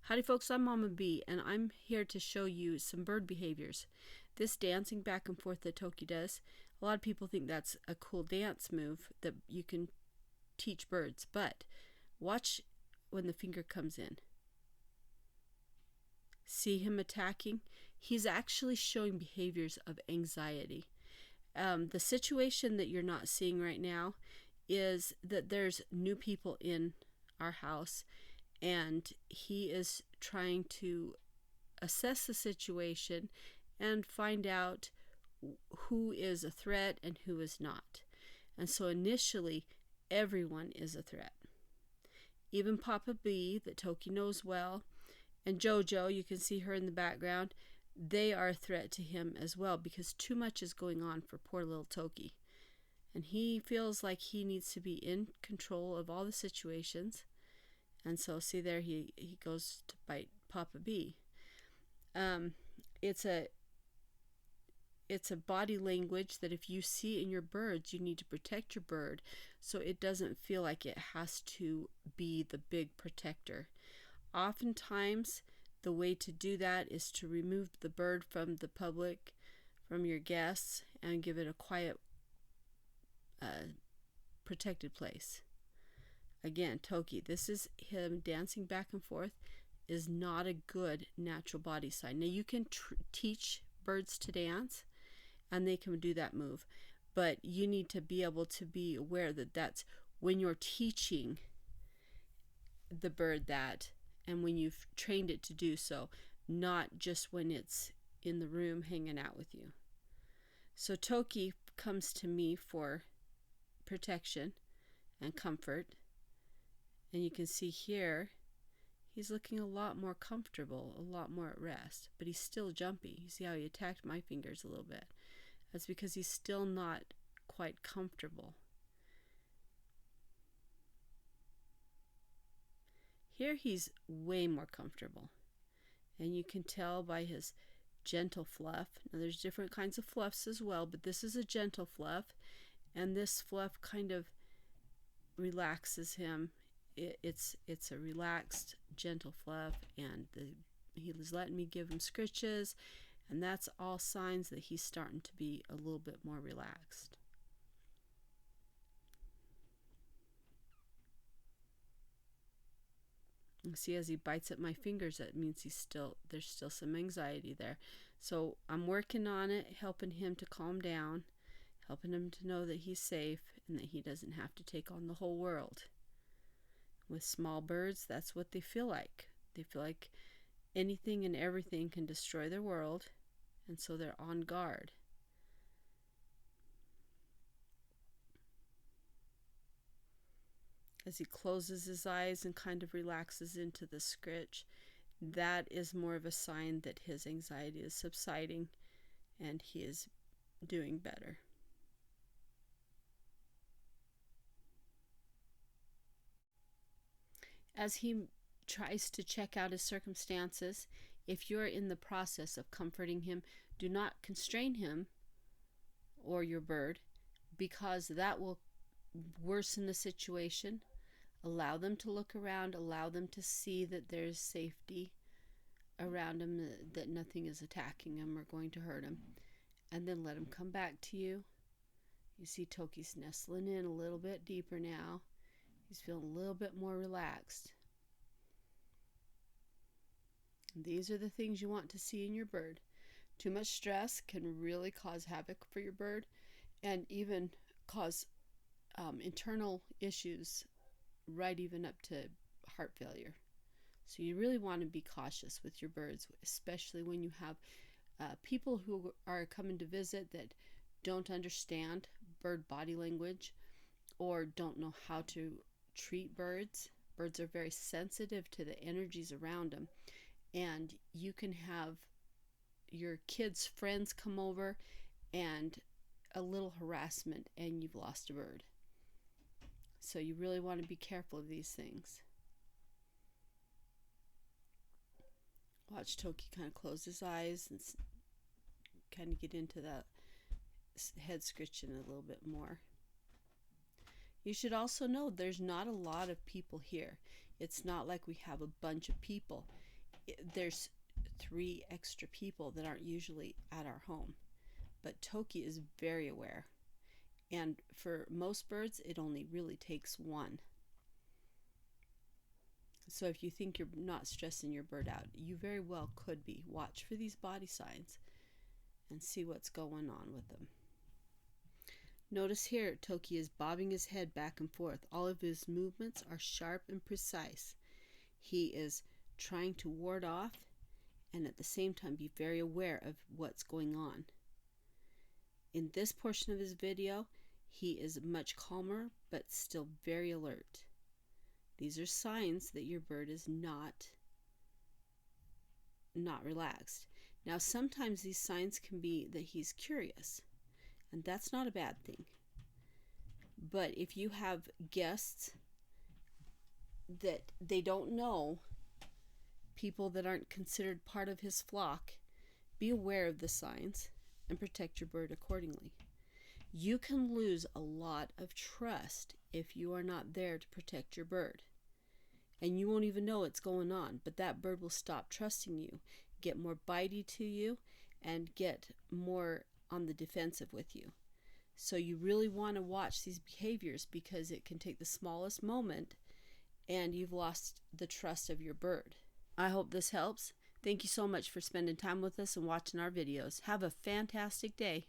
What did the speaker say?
Howdy folks, I'm Mama B, and I'm here to show you some bird behaviors. This dancing back and forth that Toki does, a lot of people think that's a cool dance move that you can teach birds, but watch when the finger comes in. See him attacking? He's actually showing behaviors of anxiety. The situation that you're not seeing right now is that there's new people in our house, and he is trying to assess the situation and find out who is a threat and who is not. And so initially, everyone is a threat. Even Papa B, that Toki knows well, and Jojo, you can see her in the background, they are a threat to him as well, because too much is going on for poor little Toki. And he feels like he needs to be in control of all the situations. And so see there, he goes to bite Papa B. It's a body language that if you see in your birds, you need to protect your bird so it doesn't feel like it has to be the big protector. Oftentimes, the way to do that is to remove the bird from the public, from your guests, and give it a quiet, protected place. Again, Toki, this is him dancing back and forth, is not a good natural body sign. Now, you can teach birds to dance, and they can do that move, but you need to be able to be aware that that's when you're teaching the bird that, and when you've trained it to do so, not just when it's in the room hanging out with you. So Toki comes to me for protection and comfort. And you can see here, he's looking a lot more comfortable, a lot more at rest, but he's still jumpy. You see how he attacked my fingers a little bit? That's because he's still not quite comfortable. Here he's way more comfortable. And you can tell by his gentle fluff. Now there's different kinds of fluffs as well, but this is a gentle fluff. And this fluff kind of relaxes him. It's a relaxed, gentle fluff, and he was letting me give him scritches, and that's all signs that he's starting to be a little bit more relaxed. You see, as he bites at my fingers, that means there's still some anxiety there. So I'm working on it, helping him to calm down, helping him to know that he's safe and that he doesn't have to take on the whole world. With small birds, that's what they feel like. They feel like anything and everything can destroy their world, and so they're on guard. As he closes his eyes and kind of relaxes into the scritch, that is more of a sign that his anxiety is subsiding and he is doing better. As he tries to check out his circumstances, if you're in the process of comforting him, do not constrain him or your bird, because that will worsen the situation. Allow them to look around, allow them to see that there's safety around him, that nothing is attacking him or going to hurt him, and then let him come back to you. You see Toki's nestling in a little bit deeper now. He's feeling a little bit more relaxed. And these are the things you want to see in your bird. Too much stress can really cause havoc for your bird and even cause internal issues, right even up to heart failure. So you really want to be cautious with your birds, especially when you have people who are coming to visit that don't understand bird body language or don't know how to treat birds. Birds are very sensitive to the energies around them, and you can have your kids' friends come over and a little harassment and you've lost a bird. So you really want to be careful of these things. Watch Toki kind of close his eyes and kind of get into that head scritching a little bit more. You should also know there's not a lot of people here. It's not like we have a bunch of people. there's 3 extra people that aren't usually at our home. But Toki is very aware. And for most birds, it only really takes 1. So if you think you're not stressing your bird out, you very well could be. Watch for these body signs and see what's going on with them. Notice here, Toki is bobbing his head back and forth. All of his movements are sharp and precise. He is trying to ward off and at the same time be very aware of what's going on. In this portion of his video, he is much calmer but still very alert. These are signs that your bird is not relaxed. Now sometimes these signs can be that he's curious, and that's not a bad thing. But if you have guests that they don't know, people that aren't considered part of his flock, be aware of the signs and protect your bird accordingly. You can lose a lot of trust if you are not there to protect your bird. And you won't even know what's going on, but that bird will stop trusting you, get more bitey to you, and get more on the defensive with you. So you really want to watch these behaviors because it can take the smallest moment and you've lost the trust of your bird. I hope this helps. Thank you so much for spending time with us and watching our videos. Have a fantastic day.